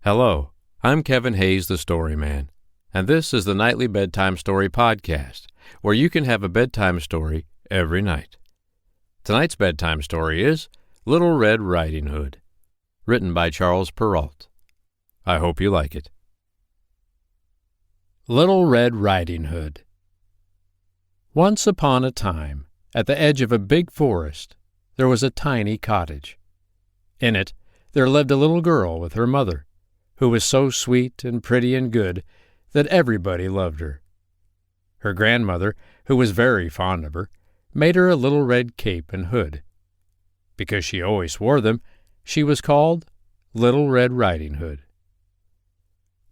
Hello, I'm Kevin Hayes, the Story Man, and this is the Nightly Bedtime Story Podcast, where you can have a bedtime story every night. Tonight's bedtime story is Little Red Riding Hood, written by Charles Perrault. I hope you like it. Little Red Riding Hood. Once upon a time, at the edge of a big forest, there was a tiny cottage. In it, there lived a little girl with her mother, who was so sweet and pretty and good that everybody loved her. Her grandmother, who was very fond of her, made her a little red cape and hood. Because she always wore them, she was called Little Red Riding Hood.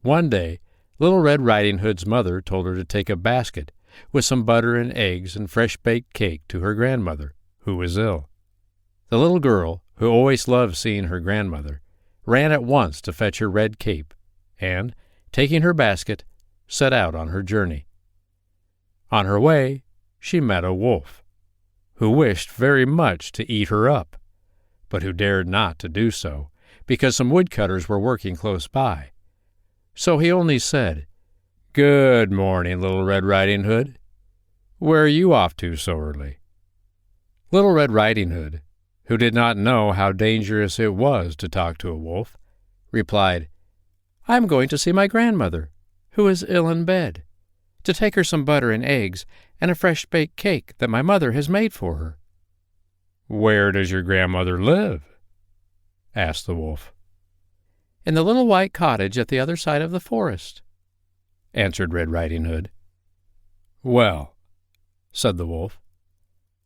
One day, Little Red Riding Hood's mother told her to take a basket with some butter and eggs and fresh-baked cake to her grandmother, who was ill. The little girl, who always loved seeing her grandmother, ran at once to fetch her red cape, and, taking her basket, set out on her journey. On her way, she met a wolf, who wished very much to eat her up, but who dared not to do so, because some woodcutters were working close by. So he only said, "Good morning, Little Red Riding Hood. Where are you off to so early?" Little Red Riding Hood, who did not know how dangerous it was to talk to a wolf, replied, "I am going to see my grandmother, who is ill in bed, to take her some butter and eggs and a fresh-baked cake that my mother has made for her." "Where does your grandmother live?" asked the wolf. "In the little white cottage at the other side of the forest," answered Red Riding Hood. "Well," said the wolf,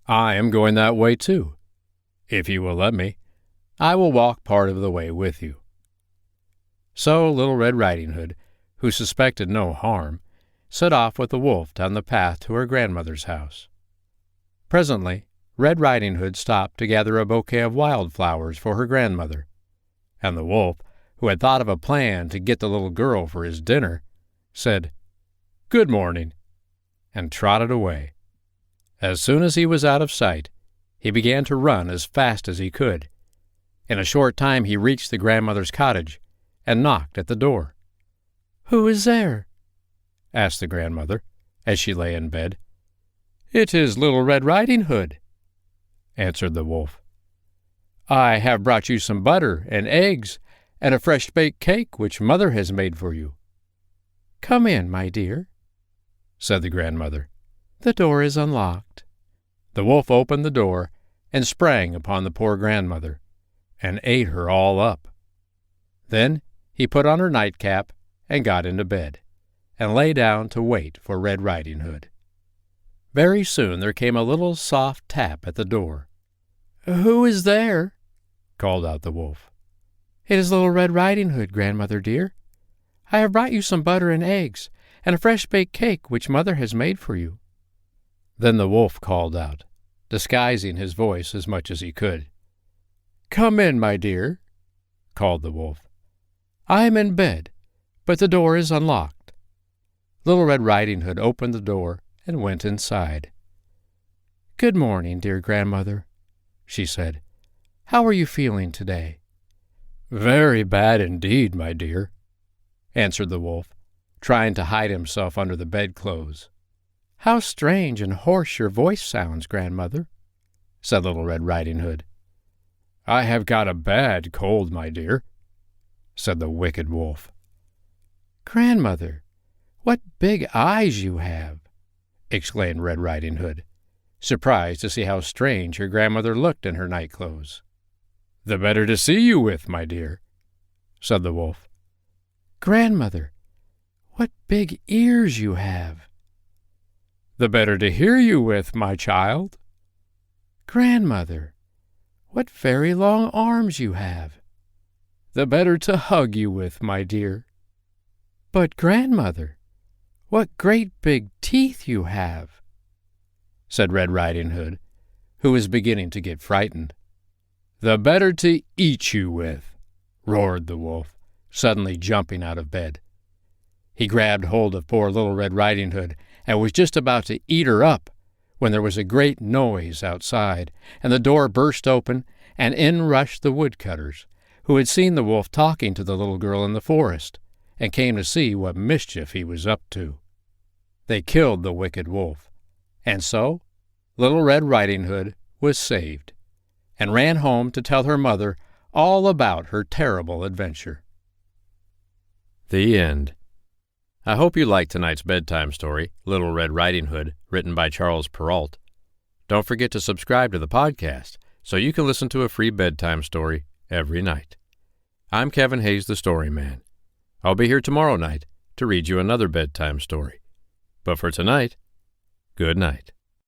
"I am going that way too. If you will let me, I will walk part of the way with you." So Little Red Riding Hood, who suspected no harm, set off with the wolf down the path to her grandmother's house. Presently, Red Riding Hood stopped to gather a bouquet of wildflowers for her grandmother, and the wolf, who had thought of a plan to get the little girl for his dinner, said, "Good morning," and trotted away. As soon as he was out of sight, he began to run as fast as he could. In a short time he reached the grandmother's cottage and knocked at the door. "Who is there?" asked the grandmother, as she lay in bed. "It is Little Red Riding Hood," answered the wolf. "I have brought you some butter and eggs and a fresh-baked cake which Mother has made for you." "Come in, my dear," said the grandmother. "The door is unlocked." The wolf opened the door and sprang upon the poor grandmother, and ate her all up. Then he put on her nightcap and got into bed, and lay down to wait for Red Riding Hood. Very soon there came a little soft tap at the door. "Who is there?" called out the wolf. "It is Little Red Riding Hood, grandmother dear. I have brought you some butter and eggs, and a fresh-baked cake which Mother has made for you." Then the wolf called out, disguising his voice as much as he could. "Come in, my dear," called the wolf. "I am in bed, but the door is unlocked." Little Red Riding Hood opened the door and went inside. "Good morning, dear grandmother," she said. "How are you feeling today?" "Very bad indeed, my dear," answered the wolf, trying to hide himself under the bedclothes. "How strange and hoarse your voice sounds, grandmother," said Little Red Riding Hood. "I have got a bad cold, my dear," said the wicked wolf. "Grandmother, what big eyes you have!" exclaimed Red Riding Hood, surprised to see how strange her grandmother looked in her nightclothes. "The better to see you with, my dear," said the wolf. "Grandmother, what big ears you have!" "The better to hear you with, my child." "Grandmother, what very long arms you have." "The better to hug you with, my dear." "But, grandmother, what great big teeth you have," said Red Riding Hood, who was beginning to get frightened. "The better to eat you with," roared the wolf, suddenly jumping out of bed. He grabbed hold of poor Little Red Riding Hood and was just about to eat her up when there was a great noise outside, and the door burst open, and in rushed the woodcutters, who had seen the wolf talking to the little girl in the forest, and came to see what mischief he was up to. They killed the wicked wolf, and so Little Red Riding Hood was saved, and ran home to tell her mother all about her terrible adventure. The end. I hope you liked tonight's bedtime story, Little Red Riding Hood, written by Charles Perrault. Don't forget to subscribe to the podcast so you can listen to a free bedtime story every night. I'm Kevin Hayes, the Story Man. I'll be here tomorrow night to read you another bedtime story. But for tonight, good night.